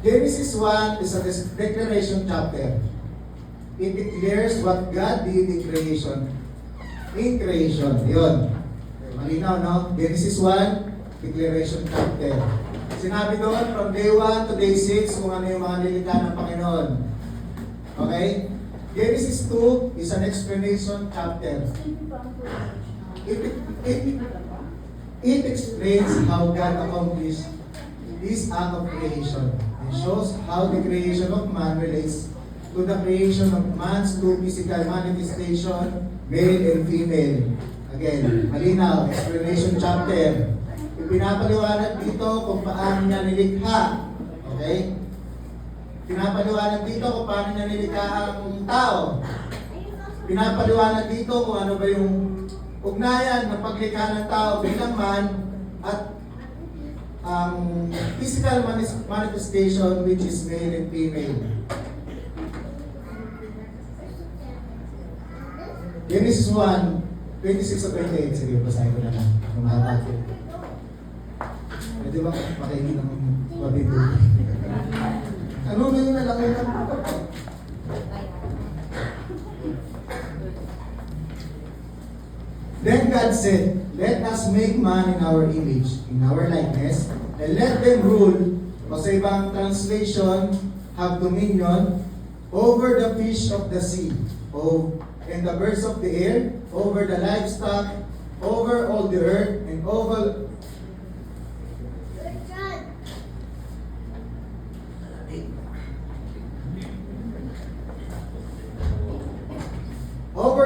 Genesis 1 is a declaration chapter. It declares what God did in creation. In creation. Yun. Malinaw, no? Genesis 1, declaration chapter. Sinabi doon, from day 1 to day 6, kung ano yung mga nilikha ng Panginoon. Okay? Genesis 2 is an explanation chapter. It explains how God accomplished this act of creation. It shows how the creation of man relates to the creation of man's two physical manifestation, male and female. Again, malinaw, explanation chapter. Pinapaliwanag dito kung paano niya nilikha. Okay? Pinapaliwanag dito kung paano niya nilikha ang tao. Pinapaliwanag dito kung ano ba yung ugnayan ng paglikha ng tao bilang man at physical manifestation which is male and female. Genesis 1, 26 to 28. Sige, basahin ko na lang. Mahaba. Pwede ba makikita ng pabito? Ano na yun na lang yun? Then God said, let us make man in our image, in our likeness, and let them rule, o sa ibang translation, have dominion over the fish of the sea, and the birds of the air, over the livestock, over all the earth, and over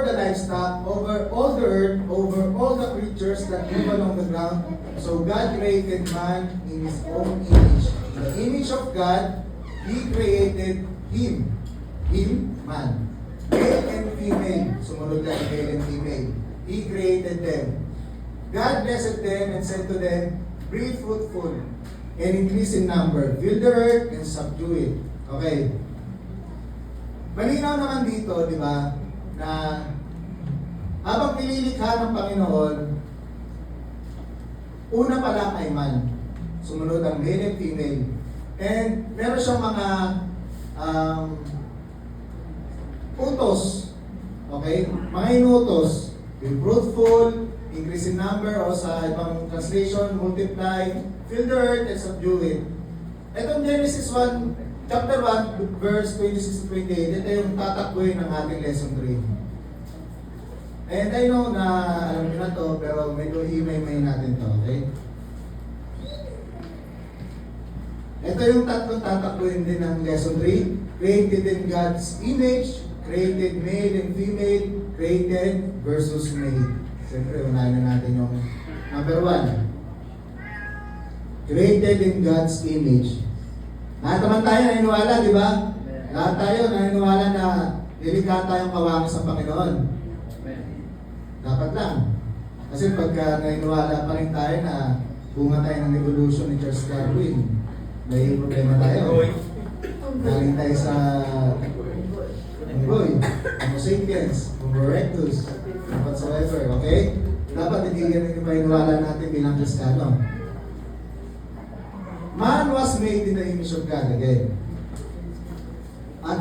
the livestock, over all the earth, over all the creatures that move along the ground. So God created man in His own image. In the image of God, He created him, man. Male and female. Sumunod lang, male and female. He created them. God blessed them and said to them, be fruitful and increase in number. Fill the earth and subdue it. Okay. Malinaw naman dito, di ba, na habang nililikha ng Panginoon, una pa lang ay man. Sumunod ang male and female. And meron siyang mga utos. Okay? Mga inutos. Be fruitful, increase in number, o sa ibang translation, multiply, fill the earth and subdue it. Itong Genesis 1, chapter 1, verse 26 to 28, ito yung tatakbuhin ng ating lesson 3. And I know na alam niyo na to, pero medyo himay-may natin to, okay? Ito yung tatlong tatakbuhin din ng lesson 3. Created in God's image, created male and female, created versus made. Siyempre, unahin na natin yung number 1. Created in God's image. Lahat naman tayo naniniwala, di ba? Lahat tayo naniniwala na nilikha tayong kawangas sa Panginoon. Dapat lang. Kasi pagka naniniwala pa rin tayo na bunga tayo ng evolution ni Charles Darwin, may problema tayo. Galing tayo sa Unggoy, Homo sapiens, Homo erectus, whatsoever, okay? Dapat hindi ganun yung paniniwala natin bilang Kristiyano. Man was made in the image of God again. At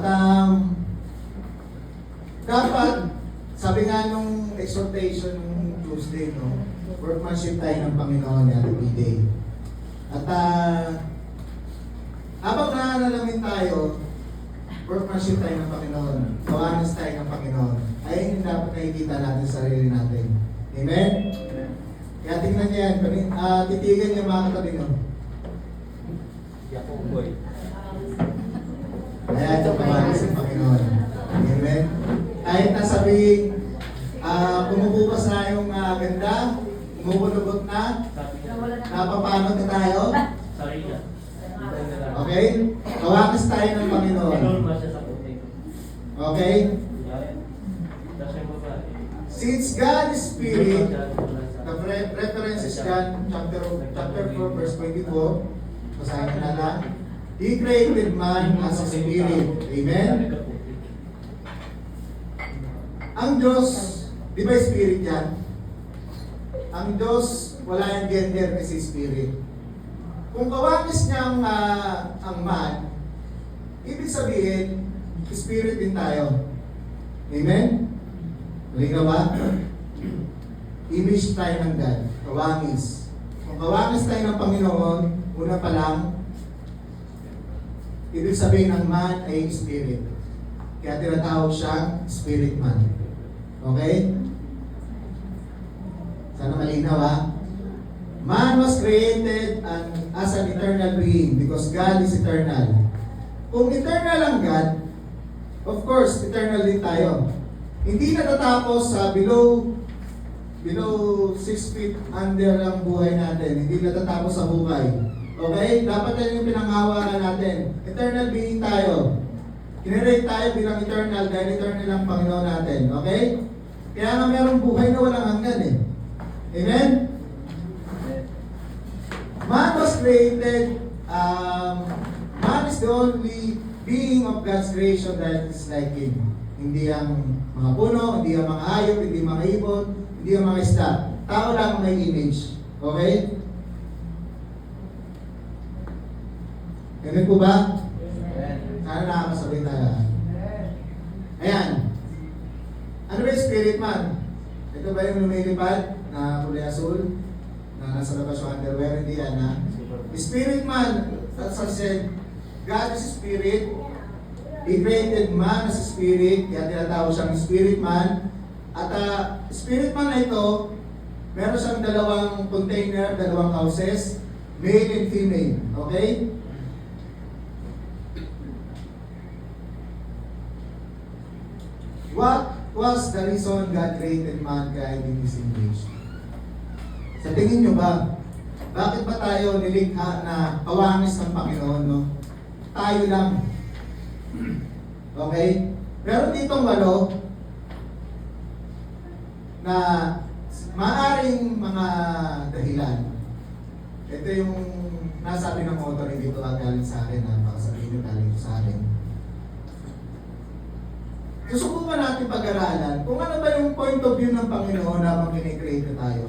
dapat, sabi nga nung exhortation nung Tuesday, no, workmanship tayo ng Panginoon ni Ate P-Day. At habang nananalamin tayo, workmanship tayo ng Panginoon, kawanas tayo ng Panginoon, ay hindi dapat nakikita natin sa sarili natin. Amen? Kaya tingnan niyo yan, titigan niyo mga katabi nyo. Kaya ito kawanas ng Panginoon. Amen? Kahit nasabihin, bumubukas na yung ganda, bumubulubot na, napapano na tayo. Okay? Kawakas tayo ng Panginoon. Okay? Since God is Spirit, the reference is John chapter 4 verse 24. Basahin na lang. He created man as a spirit. Amen? Ang Diyos, di ba spirit yan? Ang Diyos, wala yung gender kasi spirit. Kung kawakis niya ang man, Ibig sabihin, spirit din tayo. Amen? Halika ba? Image tayo ng God. Kawangis. Kung kawangis tayo ng Panginoon, una pa lang, ibig sabihin ng man ay spirit. Kaya tinatawag siyang spirit man. Okay? Sana malinaw ha? Man was created as an eternal being because God is eternal. Kung eternal ang God, of course, eternal din tayo. Hindi natatapos sa below 6 feet under ang buhay natin. Hindi natatapos sa buhay. Okay? Dapat yan yung pinanghawakan natin. Eternal being tayo. Kinirate tayo bilang eternal dahil eternal ang Panginoon natin. Okay? Kaya nga merong buhay na walang hanggan eh. Amen? Man was created, man is the only being of God's creation that is like Him. Hindi ang mga puno, hindi ang mga hayop, hindi ang mga ibon, hindi ang mga isda. Tao lang ang may image. Okay? Ganun po ba? Sana nakakasabay tayo. Ayan. Ano ba yung spirit man? Ito ba yung lumilipad na kulay asul? Na nasa labas yung underwear? Hindi yan ha? Spirit man, as I said, God is spirit. He created man as a spirit. Kaya tinatawag siyang spirit man. At spirit man na ito, meron siyang dalawang container, dalawang houses, male and female. Okay? What was the reason God created mankind in His image? Sa tingin nyo ba, bakit ba tayo nilikha na kawangis ng Panginoon, no? Tayo lang. Okay? Pero ditong 8 na maaaring mga dahilan. Ito yung nasabi ng author, hindi ito galing sa akin, baka sabihin nyo galing sa akin. Susubukan natin pag-aralan kung ano ba yung point of view ng Panginoon habang kinikreate tayo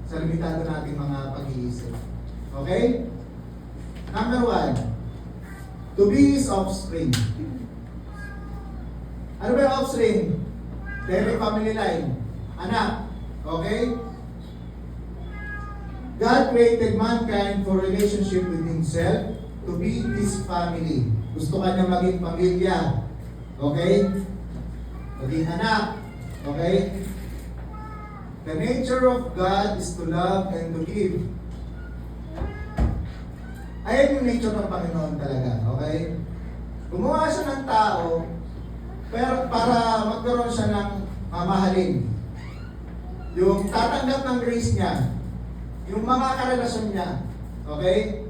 sa limitado nating mga pag-iisip. Okay? Number 1, to be His offspring. Ano ba yung offspring? Direct family line. Anak. Okay? God created mankind for relationship with Himself to be His family. Gusto ka niya maging pamilya. Okay? Maging anak. Okay? The nature of God is to love and to give. Ayan yung nature ng Panginoon talaga. Okay? Gumawa siya ng tao pero para magkaroon siya ng mamahalin. Yung tatanggap ng grace niya. Yung mga karelasyon niya. Okay?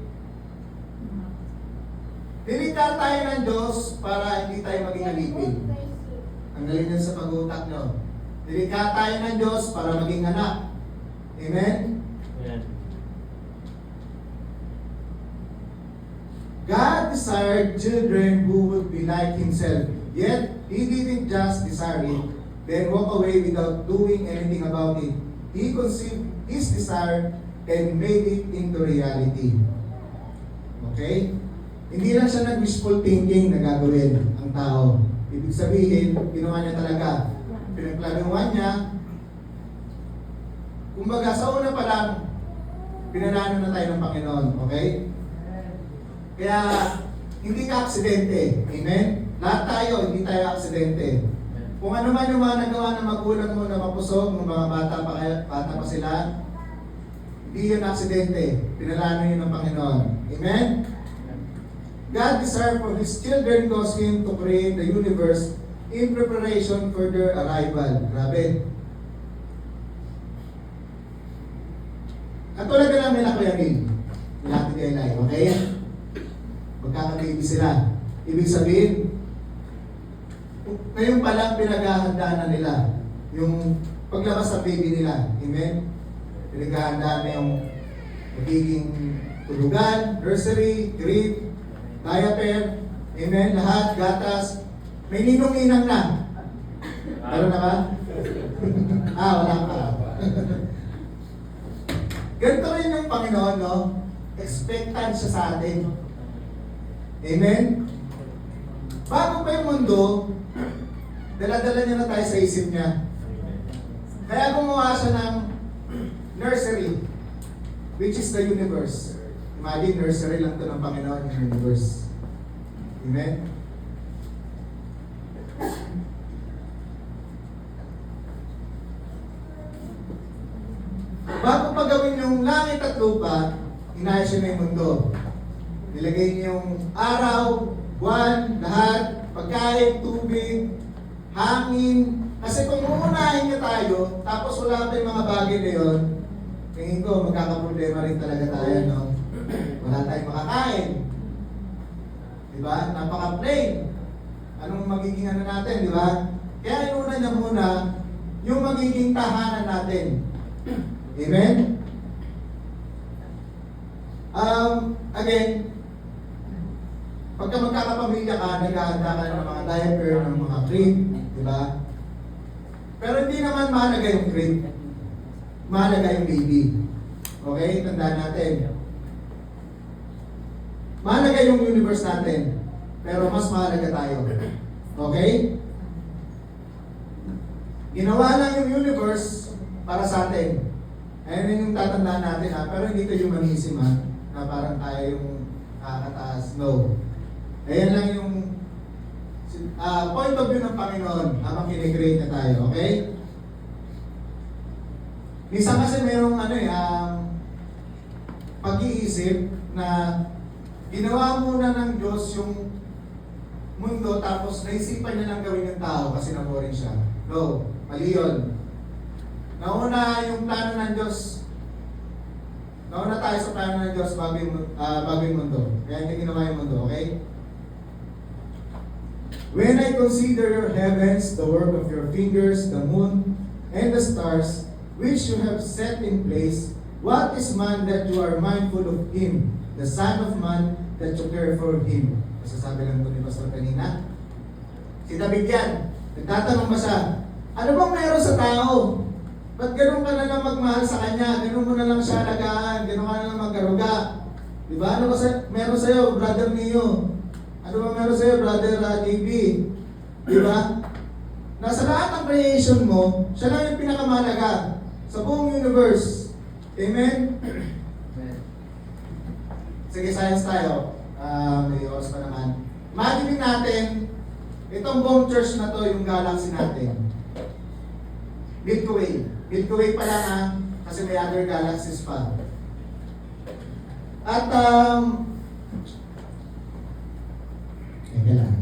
Nilikha tayo ng Diyos para hindi tayo maging alipin. Ang galing yan sa pag-utak nyo. Nilikha tayo ng Diyos para maging anak. Amen? Amen. God desired children who would be like Himself. Yet, He didn't just desire it, then walk away without doing anything about it. He conceived His desire and made it into reality. Okay? Hindi lang siya nag-wishful thinking na gagawin ang tao. Ibig sabihin, ginawa niya talaga. Pinagplanuhan niya. Kumbaga, sa una pa lang, pinalano na tayo ng Panginoon. Okay? Kaya, hindi ka aksidente. Amen? Lahat tayo, hindi tayo aksidente. Kung ano man yung mga nagawa ng magulang mo na mapusog, ng mga bata pa sila, hindi yun aksidente. Pinalano yun ng Panginoon. Amen? God desired for His children caused Him to create the universe in preparation for their arrival. Grabe. Katulad na lang nila Kuya Neil. Nila Ate Kailay. Okay? Magkaka-baby sila. Ibig sabihin, ngayon pa lang pinaghahandaan na nila yung paglabas ng baby nila. Amen? Pinaghahandaan na yung magiging tulugan, nursery, crib, diaper, amen, lahat, gatas. May ninong-ninang na. Meron na ba? Wala pa. Ganito rin yung Panginoon, no? Expectant siya sa atin. Amen? Bago pa yung mundo, dala-dala niya na tayo sa isip niya. Kaya gumawa siya ng nursery, which is the universe. Imagine, nursery lang ito ng Panginoon, yung universe. Amen? Bago pa gawin yung langit at lupa, inayos siya na yung mundo. Nilagay niya yung araw, buwan, lahat, pagkain, tubig, hangin. Kasi kung uunahin niya tayo, tapos wala pa yung mga bagay na yun, tingin ko magkakaproblema rin talaga tayo, no? Wala tayong makakain. Diba? Napaka-plain. Anong magiging ano natin, di ba? Kaya inuna niya muna yung magiging tahanan natin. Amen? Again, pagka magkakapamilya ka, naghahanda ka ng mga diaper, ng mga crib, di ba? Pero hindi naman mahalaga yung crib. Mahalaga yung baby. Okay? Tandaan natin. Mahalaga yung universe natin. Pero mas mahalaga tayo. Okay? Ginawa lang yung universe para sa atin. Ayun yung tatandaan natin ha. Pero hindi ito humanism ha. Na parang tayo yung kakataas. No. Ayan lang yung point of view ng Panginoon habang kinikreate na tayo. Okay? Minsan kasi mayroong pag-iisip na ginawa muna ng Diyos yung mundo tapos naisipan niya lang gawin yung tao kasi naboring siya. No, mali yun. Nauna yung plano ng Diyos. Nauna tayo sa plano ng Diyos bago yung mundo. Kaya hindi ginawa yung mundo, okay? When I consider your heavens, the work of your fingers, the moon, and the stars, which you have set in place, what is man that you are mindful of him? The Son of Man that you care for him. Masasabi lang ito ni Pastor kanina. Si David yan. Nagtatanong ba siya, ano bang meron sa tao? Ba't ganun ka na lang magmahal sa kanya? Ganun mo na lang siya alagaan? Ganun ka na lang mag-aruga? Diba? Ano ba meron sa'yo, brother Neo? Ano ba meron sa'yo, brother JB? Diba? Nasa lahat ng creation mo, siya lang yung pinakamahalaga sa buong universe. Amen? Sige, science tayo. May oras pa naman. Imagine natin, itong buong church na to, yung galaxy natin. Milky Way. Milky Way pa lang ha, kasi may other galaxies pa. At, teka lang.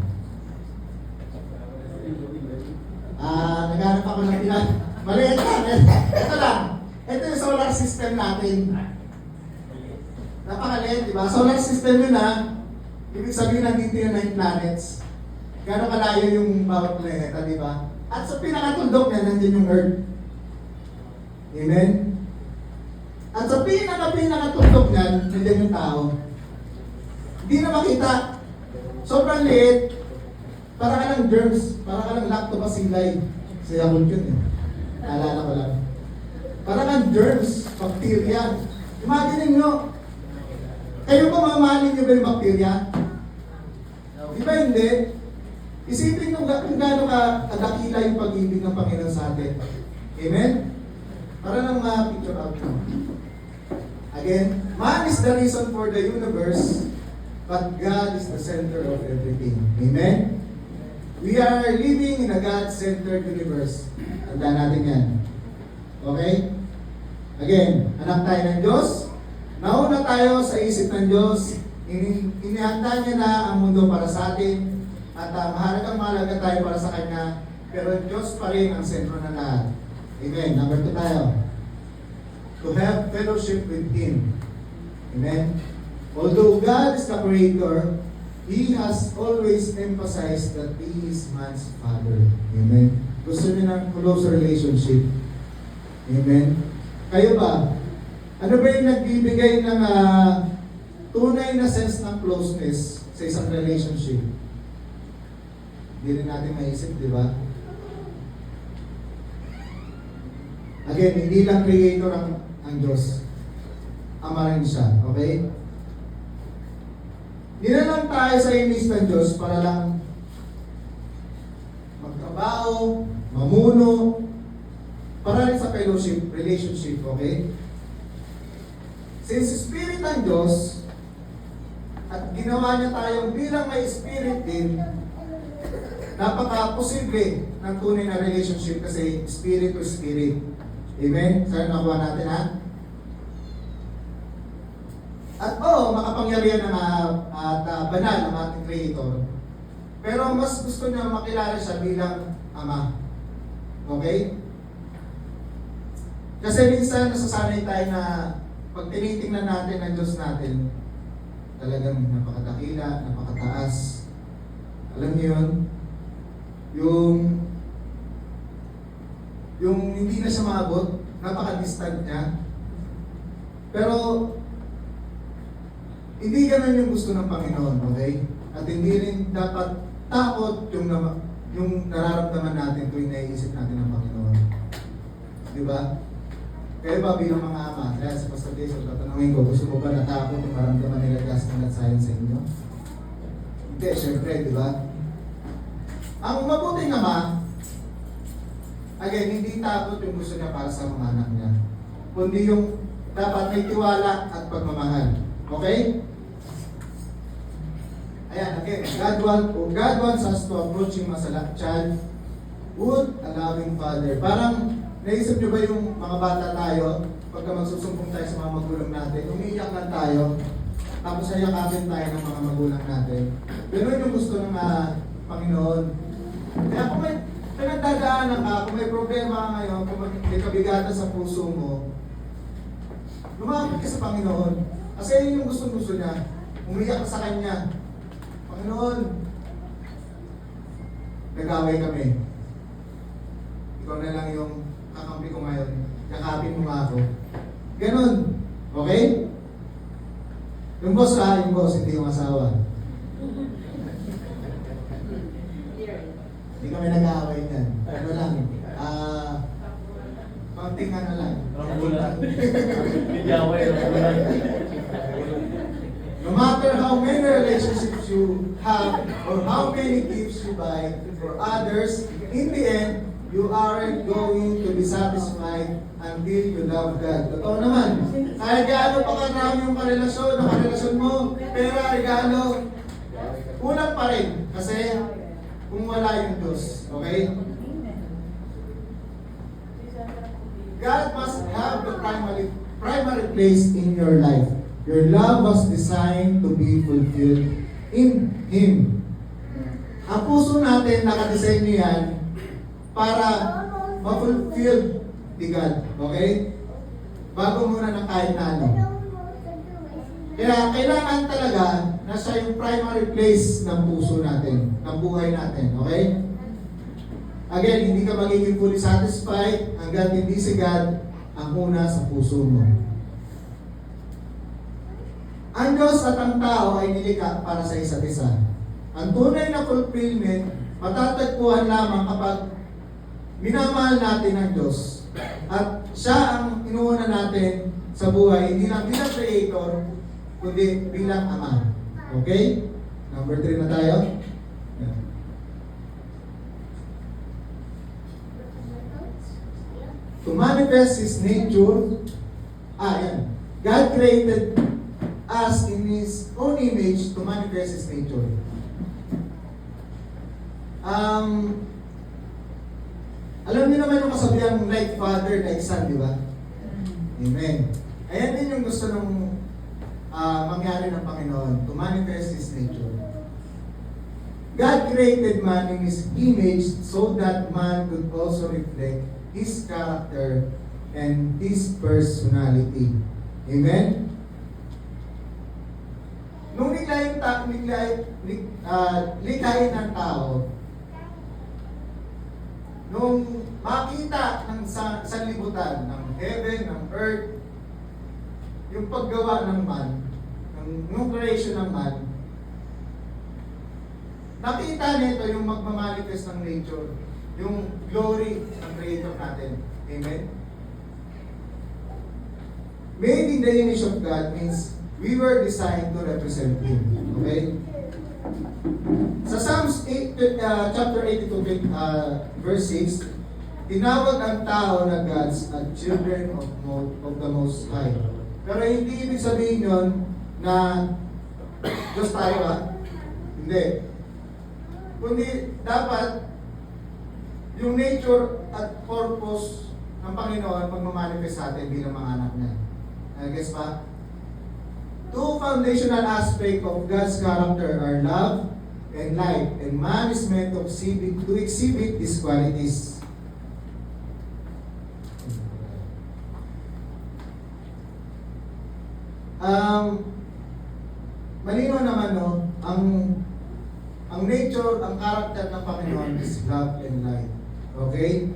Naghanap ako ng ilan. Maliit lang. Ito lang. Ito yung solar system natin. Napakaliit, di ba? Solar system yun ha. Ibig sabihin nandito yung 9 planets. Gano'ng kalayo yung bawat planeta, di ba? At sa pinakatundok niya, nandun yung Earth. Amen? At sa pinakatundok niyan, nandun yung tao. Hindi na makita. Sobrang liit. Para ka lang germs. Para ka lang lactobacilli. Sa Yakult yun eh. Naalala ko lang. Para kang germs, bacteria. Imagine nyo, kayo ba mamahalin nyo ba yung bacteria? Di ba hindi? Isipin nyo kung gaano kadakila yung pag-ibig ng Panginoon sa atin. Amen? Para lang ma-picture out nyo. Again, man is the reason for the universe, but God is the center of everything. Amen? We are living in a God-centered universe. Tandaan natin yan. Okay? Again, anak tayo ng Diyos. Nauna tayo sa isip ng Diyos. Inihanda niya na ang mundo para sa atin. At mahalaga tayo para sa Kanya. Pero Diyos pa rin ang sentro ng lahat. Amen. Number 2 tayo. To have fellowship with Him. Amen. Although God is the Creator, He has always emphasized that He is man's Father. Amen. Gusto niyo ng close relationship. Amen. Kayo ba? Ano ba yung nagbibigay ng tunay na sense ng closeness sa isang relationship? Hindi rin natin maisip, di ba? Again, hindi lang creator ang Diyos. Ama rin siya. Okay? Hindi na lang tayo sa image ng Diyos para lang tao, mamuno, para rin sa fellowship, relationship, okay? Since Spirit ang Diyos, at ginawa niya tayong bilang may Spirit din, napaka-posible ng tunay na relationship kasi Spirit to Spirit. Amen? Saan nakuha natin, ha? At makapangyarihan at banal ang ating Creator. Pero mas gusto niya makilala siya bilang Ama. Okay? Kasi minsan nasasanay tayo na pag tinitingnan natin ang Diyos natin, talagang napakadakila, napakataas. Alam niyo yun? Yung hindi na siya maabot, napaka-distant niya. Pero hindi ganun yung gusto ng Panginoon, okay? At hindi rin dapat takot yung nararamdaman natin tuwing naiisip natin ng Panginoon. Di ba? Kaya ba bilang mga ama, kaya sa Pastor Jason, tatanungin ko, gusto mo ba natakot yung maramdaman nila Gaston at Zion sa inyo? Hindi, syempre, di ba? Ang mabuting ama, again, hindi takot yung gusto niya para sa mga anak niya. Kundi yung dapat may tiwala at pagmamahal. Okay? Ayan, again, God wants us to approach Him as a child with a loving Father. Parang, naisip niyo ba yung mga bata tayo, pagka magsusumpong tayo sa mga magulang natin, umiiyak lang tayo, tapos ayakapin tayo ng mga magulang natin. Ganun yung gusto ng Panginoon. Kaya kung may pinagdadaanan ka, kung may problema ka ngayon, kung may kabigatan sa puso mo, lumapit ka sa Panginoon. Kasi yun yung gusto niya. Umiyak ka sa Kanya. Panginoon, nag-away kami. Ikaw na lang yung kakampi ko ngayon. Yakapin mo nga ako. Ganon. Okay? Yung boss hindi yung asawa. Hindi kami nag-aaway niyan. Ano lang, konting ano lang. No matter how many relationships you have or how many gifts you buy for others, in the end, you aren't going to be satisfied until you love God. Totoo naman. Kahit gaano pa karami yung karelasyon mo, pera, regalo, kulang pa rin. Kasi kung wala yung Diyos. Okay? God must have the primary place in your life. Your love was designed to be fulfilled in Him. Ang puso natin, nakadesign niyo yan para ma-fulfill ni God. Okay? Bago muna ng kahit na ano. Kaya kailangan talaga na siya yung primary place ng puso natin, ng buhay natin. Okay? Again, hindi ka magiging fully satisfied hanggang hindi si God ang una sa puso mo. Ang Diyos at ang tao ay nilikha para sa isa't isa. Ang tunay na fulfillment, matatagpuan lamang kapag minamahal natin ang Diyos. At siya ang inuuna natin sa buhay, hindi lang bilang Creator, kundi bilang Ama. Okay? Number 3 na tayo. To manifest His nature, yan. God created us in His own image to manifest His nature. Alam niyo naman yung kasabihan like father, like son, di ba? Amen. Ayan din yung gusto nung mangyari ng Panginoon, to manifest His nature. God created man in His image so that man could also reflect His character and His personality. Amen? Nung likhain ng tao, nung makita ng sanlibutan, ng heaven, ng earth, yung paggawa ng man, yung creation ng man, nakita nito yung magmamanifest ng nature, yung glory ng Creator natin. Amen? Made in the image of God means we were designed to represent Him. Okay? Sa Psalms 8, chapter 82, verse 6, tinawag ang tao na gods at children of the Most High. Pero hindi ibig sabihin yun na Diyos tayo Hindi. Kundi dapat yung nature at purpose ng Panginoon magmamanifest sa atin bilang mga anak niya. Guess pa? Two foundational aspects of God's character are love and light, and man is meant to exhibit these qualities. Malinaw naman ang nature, ang character ng Panginoon is love and light. Okay?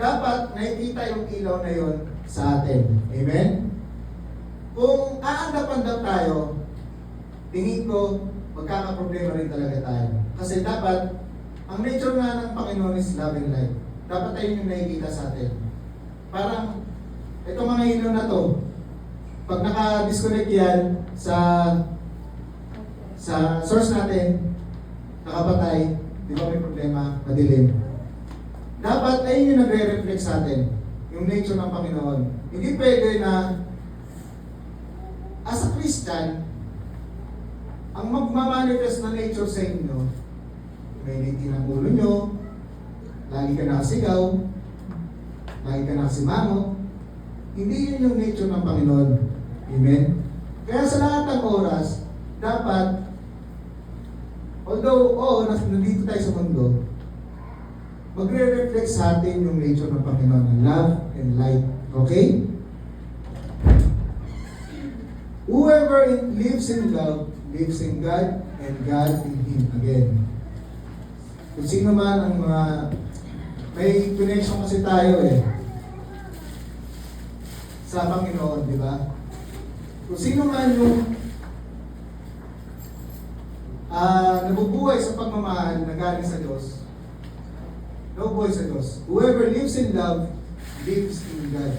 Dapat nakikita yung ilaw na yon sa atin. Amen? Kung aanggapan daw tayo, tingin ko, magkakaproblema rin talaga tayo. Kasi dapat, ang nature nga ng Panginoon is love and light. Dapat tayo yung nakikita sa atin. Parang, itong mga ilaw na to, pag naka-disconnect yan sa source natin, nakapatay, di ba may problema, madilim. Dapat ayun yung nagre-reflect sa atin, yung nature ng Panginoon. Hindi pwede na, as a Christian, ang magmamanifest na nature sa inyo, may niti ng ulo nyo, lagi ka nakasigaw, lagi ka nakasimango, hindi yun yung nature ng Panginoon. Amen? Kaya sa lahat ng oras, dapat, although, nandito tayo sa mundo, magre-reflect sa atin yung nature ng Panginoon, ng love and light. Okay? Whoever lives in love, lives in God, and God in Him. Again. Kung sino man ang mga, may connection kasi tayo sa Panginoon, di ba? Kung sino man yung nabubuhay sa pagmamahal na galing sa Diyos, nabubuhay sa Diyos. Whoever lives in love, lives in God.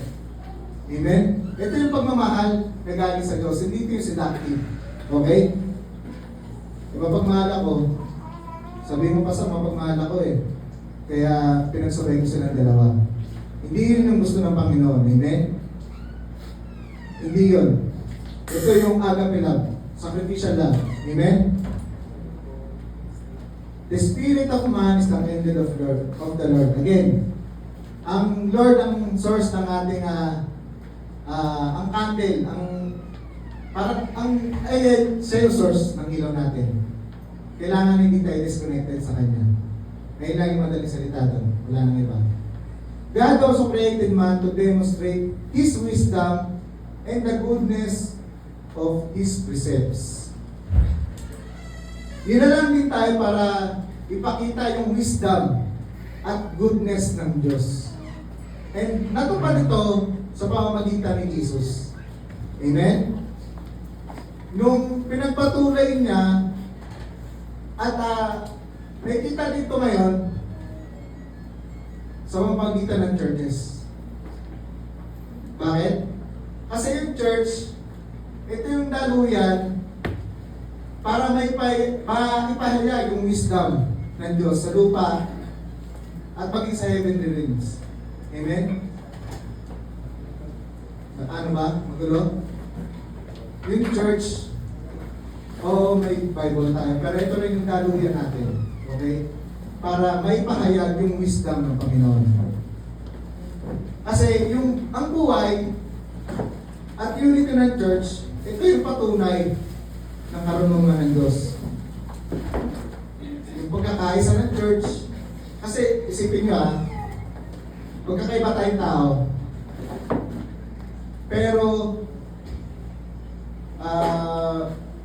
Amen? Ito yung pagmamahal na galing sa Diyos. Hindi ito yung seductive. Okay? Mapagmahal ako, sabihin mo pa sa mapagmahal ako Kaya pinagsabay ko silang dalawa. Hindi yun yung gusto ng Panginoon. Amen? Hindi yun. Ito yung agape love. Sacrificial love. Amen? The spirit of man is the candle of the Lord. Again, ang Lord ang source ng ating ang candle, siya yung source ng ilaw natin. Kailangan hindi tayo disconnected sa Kanya. Ngayon lang yung madaling salita doon. Wala nang iba. God also created man to demonstrate His wisdom and the goodness of His precepts. Nilalang din tayo para ipakita yung wisdom at goodness ng Diyos. And natupad ito sa pamamagitan ni Jesus. Amen? Nung pinagpatuloy niya at nakikita dito ngayon sa pamamagitan ng churches. Bakit? Kasi yung church, ito yung daluyan para maipahayag yung wisdom ng Diyos sa lupa at maging sa heavenly realms. Amen? Ano ba? Magulo? Yung church, may Bible tayo. Pero ito rin yung daluyan natin. Okay? Para maipahayag yung wisdom ng Panginoon. Kasi ang buhay at unity ng church, ito yung patunay ng karunungan ng Diyos. Yung pagkakaisa ng church, kasi isipin nyo magkakaiba tayong tao. Pero,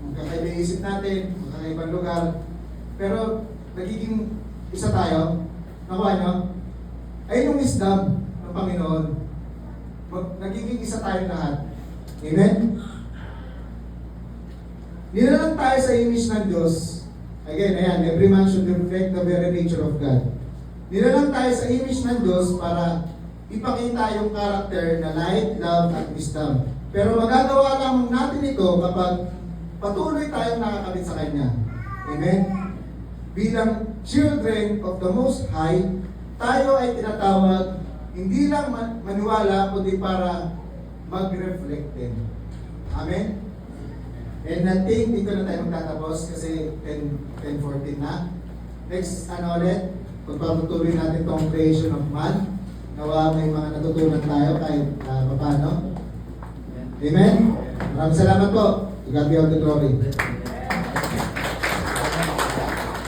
magkakaiba yung isip natin, magkakaibang lugar. Pero, nagiging isa tayo. Nakuha nyo? Ay yung wisdom ng Panginoon. Nagiging isa tayong lahat. Amen? Nilalang tayo sa image ng Diyos. Again, every man should reflect the very nature of God. Nilalang tayo sa image ng Diyos para ipakita yung character na light, love, at wisdom. Pero magagawa lang natin ito kapag patuloy tayong nakakabit sa Kanya. Amen? Bilang children of the Most High, tayo ay tinatawag hindi lang maniwala, kundi para mag-reflect din. Amen? And I think dito na tayo magtatapos kasi 10:14 na. Next, ulit, pagpapatuloy natin itong creation of man. Nawa may mga natutunan tayo kahit paano. Amen? Maraming salamat po. To God be all the glory.